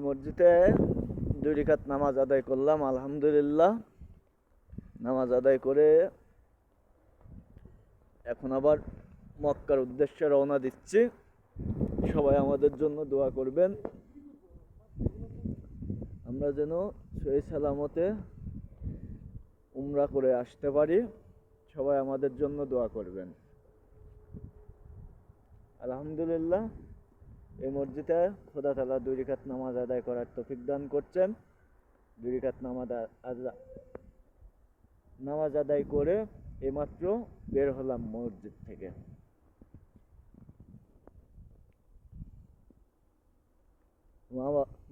মসজিদে 2 রাকাত নামাজ আদায় করলাম আলহামদুলিল্লাহ। নামাজ আদায় করে এখন আবার মক্কার উদ্দেশ্যে রওনা দিচ্ছি। সবাই আমাদের জন্য দোয়া করবেন, আমরা যেন সহি সালামতে উমরা করে আসতে পারি। সবাই আমাদের জন্য দোয়া করবেন। আলহামদুলিল্লাহ, এই মসজিদে খোদা তাআলা 2 রাকাত নামাজ আদায় করার তৌফিক দান করছেন। 2 রাকাত নামাজ আদায় করে এইমাত্র বের হলাম মসজিদ থেকে।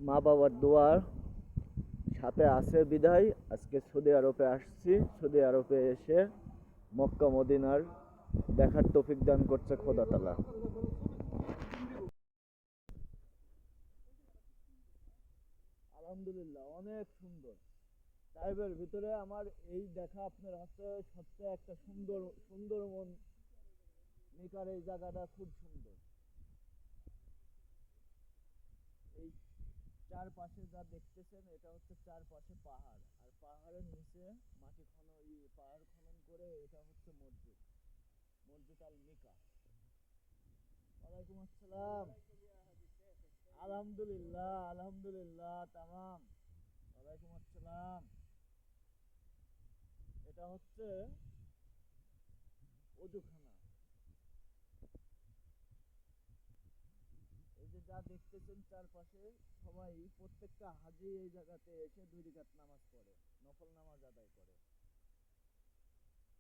মা বাবার দোয়ার সাথে আছে বিদায় আজকে সৌদি আরবে আসছি। সৌদি আরবে এসে মক্কা মদিনার দেখার তৌফিক দান করছে খোদা তাআলা। আলহামদুলিল্লাহ, অনেক সুন্দর। টাইপের ভিতরে আমার এই দেখা আপনার হচ্ছে সবচেয়ে একটা সুন্দরবন নিকার। এই জায়গাটা খুব সুন্দর। এই চারপাশে যা দেখতেছেন এটা হচ্ছে চারপাশে পাহাড়, আর পাহাড়ের নিচে পাহাড় খনন করে এটা হচ্ছে মসজিদ আল মিকা। ওয়ালাইকুম আসসালাম। আলহামদুলিল্লাহ আলহামদুলিল্লাহ তামাম। ওয়ালাইকুম আসসালাম। এটা হচ্ছে অজুখানা। এই যে যা দেখতেছেন চারপাশে, সবাই প্রত্যেকটা হাজি এই জায়গাতে এসে 2 রাকাত নামাজ পড়ে, নফল নামাজ আদায় করে।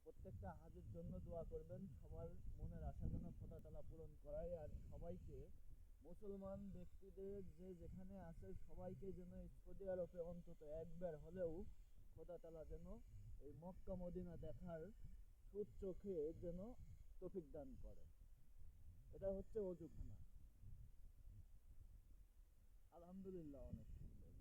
প্রত্যেকটা হাজির জন্য দোয়া করবেন, সবার মনের আশা যেন খোদা তাআলা পূরণ করায়। আর সবাইকে, মুসলমান ব্যক্তিদের যে যেখানে আছে সবাইকে যেন সৌদি আরবে অন্তত একবার হলেও খোদা তাআলা যেন এই মক্কা মদিনা দেখার চোখে যেন তৌফিক দান করে। এটা হচ্ছে অজুখানা। আলহামদুলিল্লাহ, অনেক সুন্দর।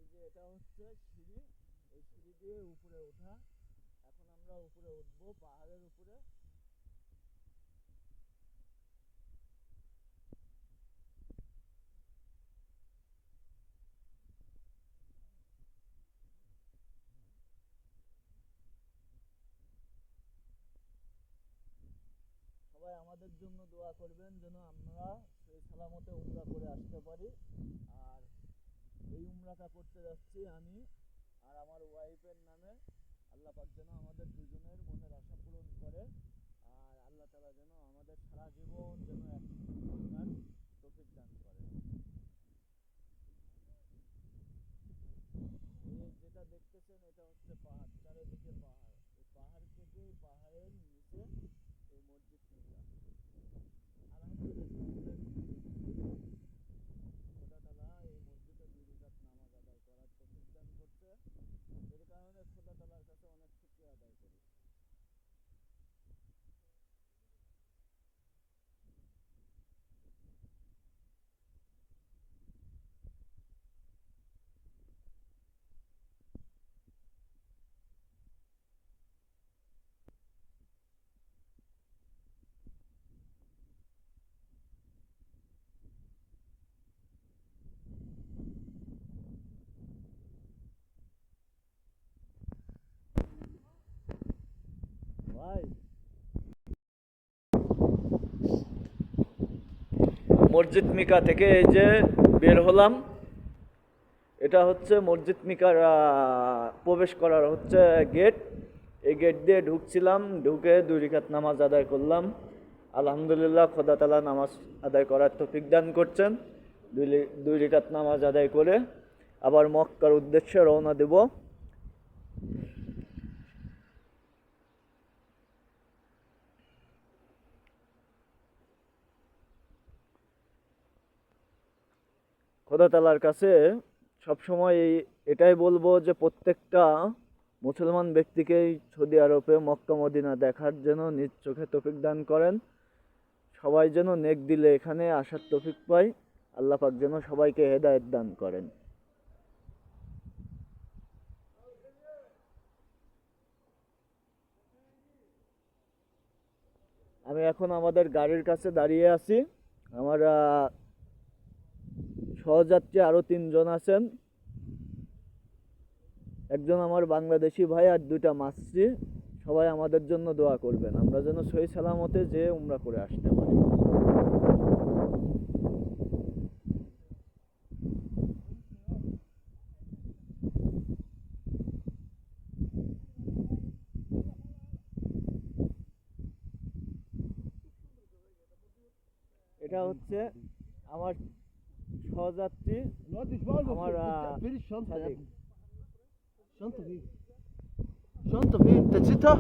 এই যে এটা হচ্ছে সিঁড়ি, এই সিঁড়ি দিয়ে উপরে ওঠা। এখন আমরা উপরে উঠবো পাহাড়ের উপরে। সবাই আমাদের জন্য দোয়া করবেন যেন আমরা সেই সালামতে উমরা করে আসতে পারি। আর এই উমরাটা করতে যাচ্ছি আমি আর আমার ওয়াইফের নামে। আল্লাহ পাক যেন আমাদের দুজনের মনের আশা পূরণ করে। আর আল্লাহ তাআলা যেন আমাদের সারা জীবন যেন একসঙ্গে থাকার তৌফিক দান করে। এই যেটা দেখতেছেন এটা হচ্ছে পাহাড়, চারিদিকে পাহাড়। এই পাহাড় কেটে এই পাহাড়ের নিচে এই মসজিদ মিকা। আলহামদুলিল্লাহ, খোদা তাআলা এই মসজিদে 2 রাকাত নামাজ আদায় করার তৌফিক দান করছে। এর কারণে খোদা তাআলার কাছে অনেক শুকরিয়া আদায় করি। ভাই, মসজিদ মিকা থেকে এই যে বের হলাম, এটা হচ্ছে মসজিদ মিকার প্রবেশ করার হচ্ছে গেট। এই গেট দিয়ে ঢুকছিলাম, ঢুকে 2 রাকাত নামাজ আদায় করলাম। আলহামদুলিল্লাহ, খোদা তাআলা নামাজ আদায় করার তৌফিক দান করছেন। 2 রাকাত নামাজ আদায় করে আবার মক্কার উদ্দেশ্যে রওনা দেব। খোদা তাআলার কাছে সবসময় এটাই বলবো যে প্রত্যেকটা মুসলমান ব্যক্তিকেই সৌদি আরবে মক্কা মদিনা দেখার জন্য নিজ চোখে তৌফিক দান করেন। সবাই যেন নেক দিলে এখানে আসার তৌফিক পায়। আল্লাহ পাক যেন সবাইকে হেদায়েত দান করেন। আমি এখন আমাদের গাড়ির কাছে দাঁড়িয়ে আছি। আমার সহযাত্রী আরো 3 জন আছেন। একজন আমার বাংলাদেশি ভাই আর 2টা মাছরি। সবাই আমাদের জন্য দোয়া করবেন, আমরা যেন সহি সালামতে যে উমরা করে আসতে পারি। এটা হচ্ছে আমার সহযাত্রী, Leute, ich war আমার will ich schon Sadiq. Schon zu viel. Schon zu viel. Der Zitter?